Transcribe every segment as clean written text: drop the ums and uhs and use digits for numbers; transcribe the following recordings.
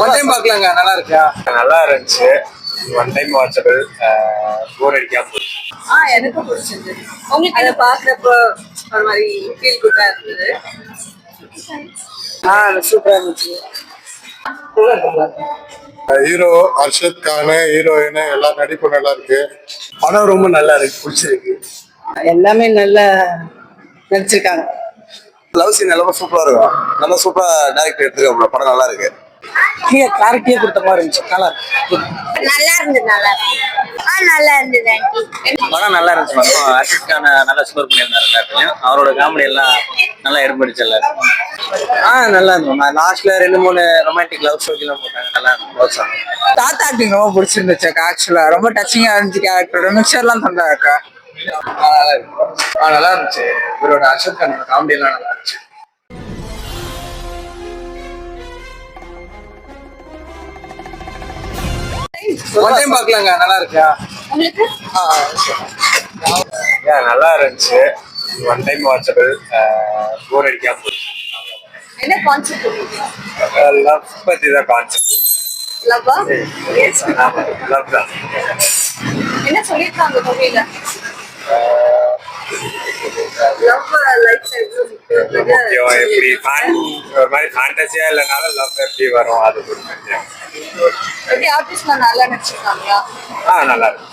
One time பார்க்கலாங்க, நல்லா இருக்கா? நல்லா இருந்துச்சு. One time watchable. போர் அடிக்காம போச்சு. எனக்கு பிடிச்சிருந்தது. உங்களுக்கு அதை பாக்குறப்போ ஒரு மாதிரி ஃபீல் குட்டா இருந்தது. சூப்பரா இருந்துச்சு. ஹீரோ அர்ஷத் கான், ஹீரோயின் எல்லா நடிப்பும் நல்லா இருக்கு. படம் ரொம்ப நல்லா இருக்கு, பிடிச்சிருக்கு. எல்லாமே நல்லா நடிச்சிருக்காங்க. லவ் சீன் எல்லாமே சூப்பரா இருக்கும். நல்லா சூப்பரா டைரக்டர் எடுத்துருக்காங்க. படம் நல்லா இருக்கு. கிளாரிட்டியே கொடுத்த மாதிரி இருந்துச்சு. நல்லா இருக்கு. நல்லா இருந்தது. நல்லா இருந்தது. படம் நல்லா இருந்துச்சு. அர்ஷத் கான் நல்லா ஸ்கோர் பண்ணியிருந்தாரு. எல்லாத்தையும் அவரோட காமெடி எல்லாம் நல்லா எடுபடிச்சு. நல்லா இருக்கும். லாஸ்ட்ல 2-3 ரொமான்டிக் லவ் ஸ்டோரி எல்லாம் போட்டாங்க. நல்லா இருக்கும். தாத்தா ஆக்டிங் ரொம்ப பிடிச்சிருந்துச்சு அக்கா. ஆக்சுவலா ரொம்ப டச்சிங்கா இருந்துச்சு. கேரக்டரோட மிக்சர் எல்லாம் தந்தாங்க அக்கா. நல்லா இருந்துச்சு. இவரோட அர்ஷத் கானோட காமெடி எல்லாம் நல்லா இருந்துச்சு. ஒன் டைம் பார்க்கலாங்க, நல்லா இருக்கா? உங்களுக்கு நல்லா இருந்துச்சு. One time watchable. போர் அடிக்காம போச்சு. என்ன கான்செப்ட்? லவ் பத்தி தான் கான்செப்ட். லவ்வா? லவ் தான். என்ன சொல்லிருக்காங்க மூவில? லவ் லைஃப் முக்கியம். எப்படி ஒரு மாதிரி ஃபேண்டசியா இல்லைனாலும் லவ் எப்படி வரும் அது புரிஞ்சு. எப்படி ஆர்டிஸ்ட் நல்லா நடிச்சிருக்காங்களா? நல்லா இருக்கு.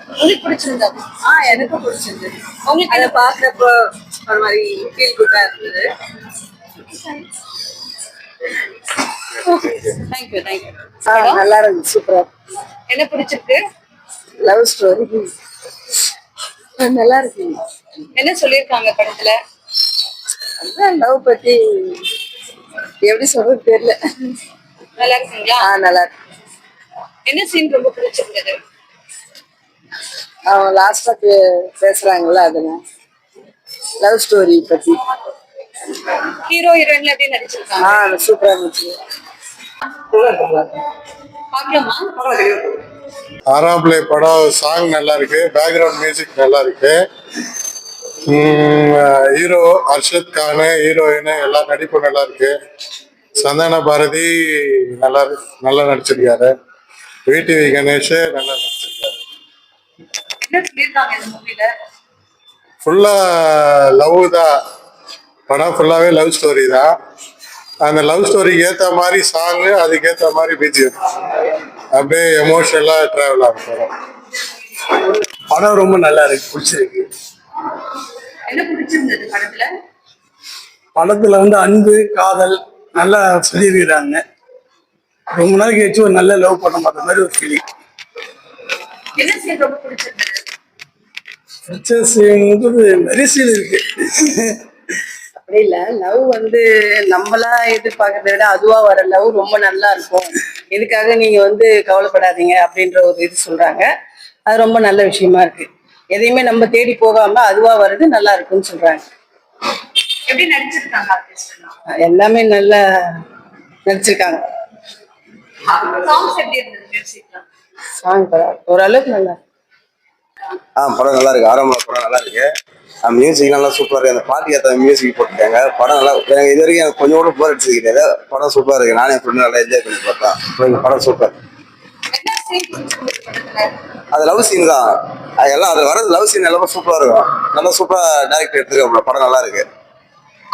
உங்களுக்கு பிடிச்சிருந்தா? எனக்கு பிடிச்சிருந்தது. உங்களுக்கு அதை பாக்குறப்போ ஒரு மாதிரி ஃபீல் குட்டா இருந்தது. தேங்க்யூ. நல்லா இருந்துச்சு. சூப்பரா. என்ன பிடிச்சிருக்கு? லவ் ஸ்டோரி நல்லா இருக்கு. என்ன சொல்லிருக்காங்க படத்துல? அதான் லவ் பத்தி எப்படி சொல்றது தெரியல. நல்லா இருக்குங்களா? நல்லா இருக்கு. என்ன சீன் ரொம்ப பிடிச்சிருந்தது? அவங்க லாஸ்டா பேசுறாங்கல்ல, அதுல லவ் ஸ்டோரி பத்தி. ஹீரோ ஹீரோயின்ல எப்படி நடிச்சிருக்காங்க? சூப்பரா இருந்துச்சு. பாக்கலாமா? ஆறாம் பிள்ளை படம் சாங் நல்லா இருக்கு. பேக்ரவுண்ட் மியூசிக் நல்லா இருக்கு. ஹீரோ அர்ஷத் கான், ஹீரோயின் எல்லா நடிப்பும் நல்லா இருக்கு. சந்தான பாரதி நல்லா நடிச்சிருக்காரு. விடிவி கணேஷ் நல்லா நடிச்சிருக்காரு. என்ன சொல்லிருக்காங்க இந்த மூவில? ஃபுல்லா லவ் தான். படம் ஃபுல்லாவே லவ் ஸ்டோரி தான். அந்த லவ் ஸ்டோரிக்கு ஏற்ற மாதிரி சாங்கு, அதுக்கேற்ற மாதிரி பிஜிஎம், அப்படியே எமோஷனலா டிராவல் ஆகும் படம். படம் ரொம்ப நல்லா இருக்கு, பிடிச்சிருக்கு. என்ன பிடிச்சிருந்தது படத்துல? படத்துல அன்பு, காதல் நல்லா சொல்லியிருக்கிறாங்க. ரொம்ப நாளைக்கு கழிச்சு ஒரு நல்ல லவ் படம் பார்த்த மாதிரி ஒரு ஃபீலிங். என்ன சீன் ரொம்ப பிடிச்சிருந்தது? நிறைய சீன் இருக்கு. அப்படி இல்ல, லவ் நம்மளா எதிர்பார்க்கறத விட அதுவா வர லவ் ரொம்ப நல்லா இருக்கும். இதுக்காக நீங்க கவலைப்படாதீங்க அப்படின்ற ஒரு இது சொல்றாங்க. அது ரொம்ப நல்ல விஷயமா இருக்கு. எதையுமே நம்ம தேடி போகாம அதுவா வர்றது நல்லா இருக்குன்னு சொல்றாங்க. எப்படி நடிச்சிருக்காங்க ஆர்டிஸ்ட்? எல்லாமே நல்லா நடிச்சிருக்காங்க. சாங்ஸ் எப்படி இருந்தது? மியூசிக் சாங் ஓரளவுக்கு நல்லா. படம் நல்லா இருக்கு. ஆரம்ப படம் நல்லா இருக்கு. மியூசிக் நல்லா சூப்பரா இருக்கு. அந்த பாட்டுக்கு ஏற்ற மியூசிக் போட்டுருக்காங்க. படம் நல்லா. எனக்கு இது வரைக்கும் எனக்கு கொஞ்சம் கூட போர் அடிச்சிருக்கிறது. படம் சூப்பரா இருக்கு. நானே என் ஃப்ரெண்டு நல்லா என்ஜாய் பண்ணி பார்த்தேன். படம் சூப்பர். என்ன சீன் பிடிச்சிருந்தது படத்துல? அது லவ் சீன் தான். எல்லாம் அதுல வர லவ் சீன் எல்லாமே சூப்பரா இருக்கும். நல்லா சூப்பரா டைரக்டர் எடுத்துருக்காங்க. படம் நல்லா இருக்கு.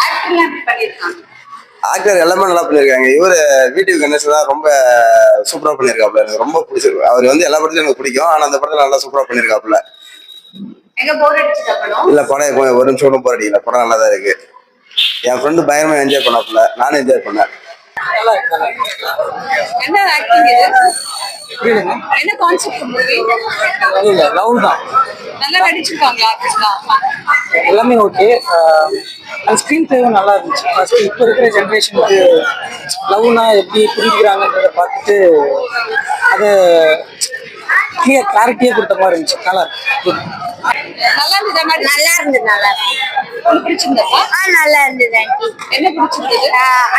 ஆக்டிங்லாம் எப்படி பண்ணிருக்காங்க? ஆக்டர் எல்லாமே நல்லா பண்ணிருக்காங்க. இவரு விடிவி கணேஷ் தான் ரொம்ப சூப்பரா பண்ணிருக்காப்ல. எனக்கு ரொம்ப பிடிச்சிருக்கு. அவர் எல்லா படத்துலயும் எனக்கு பிடிக்கும். ஆனா அந்த படத்துல நல்லா சூப்பரா பண்ணிருக்காப்ல. எங்க போர் அடிச்சதா படம்? இல்ல, படம் ஒரு நிமிஷம் கூட போர் அடிக்கல. படம் நல்லா தான் இருக்கு. என் ஃப்ரெண்டு பயங்கரமா என்ஜாய் பண்ணாப்ல. நானும் என்ஜாய் பண்ணேன். என்ன ஆக்டிங் இது? என்ன கான்செப்ட் மூவி? லவ் தான். நல்லா நடிச்சிருக்காங்க ஆர்டிஸ்ட்லாம். எல்லாமே ஓகே. அந்த ஸ்க்ரீன் பிளேவும் நல்லா இருந்துச்சு. ஃபர்ஸ்ட் இப்போ இருக்கிற ஜென்ரேஷனுக்கு லவ்னா எப்படி புரிஞ்சுக்கிறாங்கன்றத பார்த்துட்டு அதை கிளாரிட்டியே கொடுத்த மாதிரி இருந்துச்சு. நல்லா இருக்கு. நல்லா இருந்தது. நல்லா இருந்தது. உங்களுக்கு பிடிச்சிருந்தா? நல்லா இருந்தது ஆண்டி. என்ன பிடிச்சிருந்தது?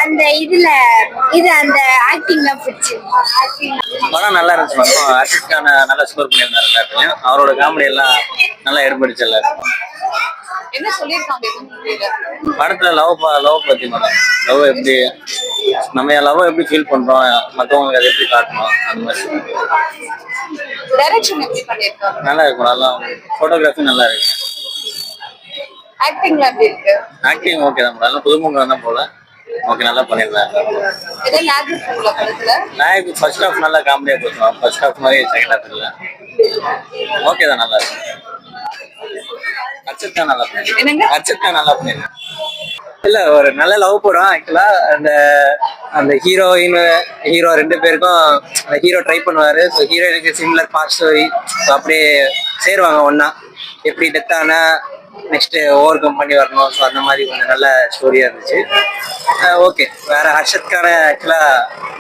அந்த அந்த ஆக்டிங்லாம் பிடிச்சிருந்தது. படம் நல்லா இருந்துச்சு. அர்ஷத் கான் நல்லா ஸ்கோர் பண்ணியிருந்தாரு. எல்லாத்தையும் அவரோட காமெடி எல்லாம் நல்லா எடுபடிச்சு. என்ன சொல்லியிருக்காங்க இந்த மூவில? படத்துல லவ் பத்தி மேடம். லவ் எப்படி நம்ம லவ் எப்படி ஃபீல் பண்றோம், மற்றவங்களுக்கு அதை எப்படி காட்டணும் அந்த மாதிரி. டைரக்ஷன் எப்படி பண்ணியிருக்காங்க? நல்லா இருக்கும். நல்லா ஃபோட்டோகிராஃபி நல்லா இருக்கு. ஆக்டிங்ல எப்படி இருக்கு? ஆக்டிங் ஓகே தான். நல்லா புதுமுகம் தான் போல. ஓகே, நல்லா பண்ணியிருந்தாங்க. ஏதோ லேக் இருக்குங்களா படத்துல? நான் ஃபர்ஸ்ட் ஹாஃப் நல்லா காமெடியா போயிருந்தோம். ஃபர்ஸ்ட் ஹாஃப் மாதிரி செகண்ட் ஹாஃப் இல்லை. ஓகே தான், நல்லா இருக்கு. அர்ச்சத் தான் நல்லா பண்ணிருக்கேன். என்னங்க? அர்ச்சத் தான் நல்லா பண்ணிருக்கேன். இல்ல, ஒரு நல்ல லவ் படம் ஆக்சுவலா. அந்த ஹீரோ ரெண்டு பேருக்கும் அந்த ஹீரோ ட்ரை பண்ணுவாரு. ஸோ ஹீரோயினுக்கு சிமிலர் பாஸ்ட் ஸ்டோரி. ஸோ அப்படியே சேருவாங்க ஒன்னா. எப்படி டெத் ஆனா நெக்ஸ்ட் ஓவர் கம் பண்ணி வரணும். ஸோ அந்த மாதிரி கொஞ்சம் நல்ல ஸ்டோரியா இருந்துச்சு. ஓகே, வேற ஹர்ஷத்கான ஆக்சுவலா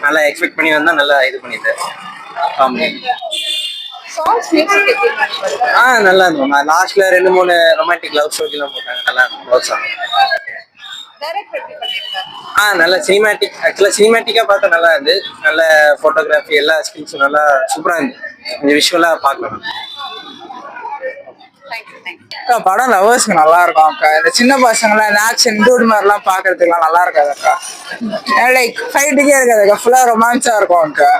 நல்லா எக்ஸ்பெக்ட் பண்ணி வந்தா நல்லா இது பண்ணிட்டேன். சாங்ஸ் மியூசிக் எப்படி இருக்கு? நல்லா இருக்கும். லாஸ்ட்ல 2-3 ரொமான்டிக் லவ் ஸ்டோரிலாம் போட்டாங்க. நல்லா இருக்கும் லவ் சாங். டைரக்டர் எப்படி பண்ணியிருக்காங்க? நல்ல சினிமேட்டிக். ஆக்சுவலா சினிமேட்டிக்கா பார்த்தா நல்லா இருந்து. நல்ல போட்டோகிராஃபி எல்லா ஸ்கில்ஸும் நல்லா சூப்பரா இருந்து. கொஞ்சம் விஷுவலா பார்க்கலாம். அக்கா படம் லவர்ஸ்க்கு நல்லா இருக்கும் அக்கா. இந்த சின்ன பசங்களாம் இந்த ஆக்ஷன் டூட் மாதிரிலாம் பாக்குறதுக்குலாம் நல்லா இருக்காது அக்கா. லைக் ஃபைட்டுக்கே இருக்காது அக்கா. ஃபுல்லா ரொமான்ஸா இருக்கும் அக்கா.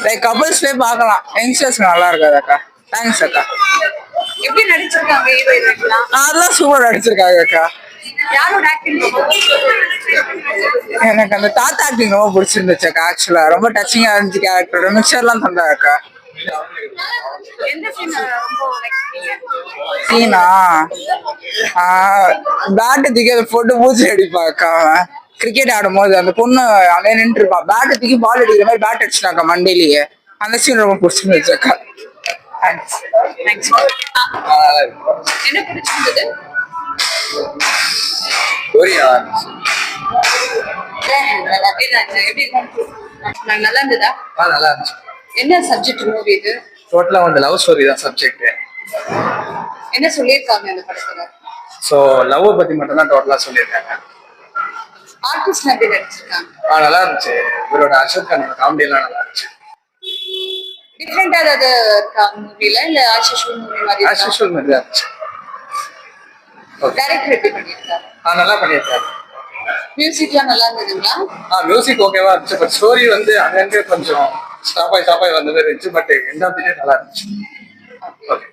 லைக் கப்புள்ஸ் போய் பார்க்கலாம். யங்ஸ்டர்ஸ்க்கு நல்லா இருக்காது அக்கா. தேங்க்ஸ் அக்கா. எப்படி நடிச்சிருக்காங்க ஹீரோ ஹீரோயின்லாம்? அதெல்லாம் சூப்பர் நடிச்சிருக்காங்க அக்கா. யாரோட ஆக்டிங் எனக்கு அந்த தாத்தா ஆக்டிங் ரொம்ப பிடிச்சிருந்துச்சு அக்கா. ஆக்சுவலா ரொம்ப டச்சிங்கா இருந்துச்சு. கேரக்டரோட மிக்சர்லாம் தந்தா அக்கா. எந்த சீன் ரொம்ப லைக் பண்ணீங்க? சீனா பேட்டு தூக்கி அதை போட்டு பூச்சி அடிப்பா அக்கா. கிரிக்கெட் ஆடும் போது அந்த பொண்ணு அங்கே நின்று இருப்பா. பேட்டை தூக்கி பால் அடிக்கிற மாதிரி பேட் அடிச்சிட்டாக்கா மண்டையிலேயே. அந்த சீன் ரொம்ப பிடிச்சிருந்துச்சு அக்கா. தேங்க்ஸ். தேங்க்ஸ். என்ன பிடிச்சிருந்தது? எப்படி நல்லா இருந்ததா? நல்லா இருந்துச்சு. என்ன சப்ஜெக்ட் மூவி இது? டோட்டலா வந்து லவ் ஸ்டோரி தான் சப்ஜெக்ட். என்ன சொல்லியிருக்காங்க அந்த படத்துல? ஸோ லவ் பத்தி மட்டும் தான் டோட்டலா சொல்லியிருக்காங்க. ஆர்டிஸ்ட் எப்படி நடிச்சிருக்காங்க? நல்லா இருந்துச்சு. இவரோட அர்ஷத் கானோட காமெடி எல்லாம் நல்லா இருந்துச்சு. டிஃப்ரெண்டா ஏதாவது இருக்கா மூவில இல்ல ஆஷிஷுவல் மூவி மாதிரி? ஆஷிஷுவல் மாதிரி தான் இருந்துச்சு. டைரக்டர் எப்படி பண்ணியிருக்காரு? நல்லா பண்ணியிருக்காரு. மியூசிக்லாம் நல்லா இருந்ததுங்களா? மியூசிக் ஓகேவா இருந்துச்சு. பட் ஸ்டோரி வந்து அங்கங்க கொஞ்சம் ஸ்டாப் ஆகி வந்தது இருந்துச்சு. பட் எண்ட் ஆஃப் தி டே நல்லா இருந்துச்சு. ஓகே.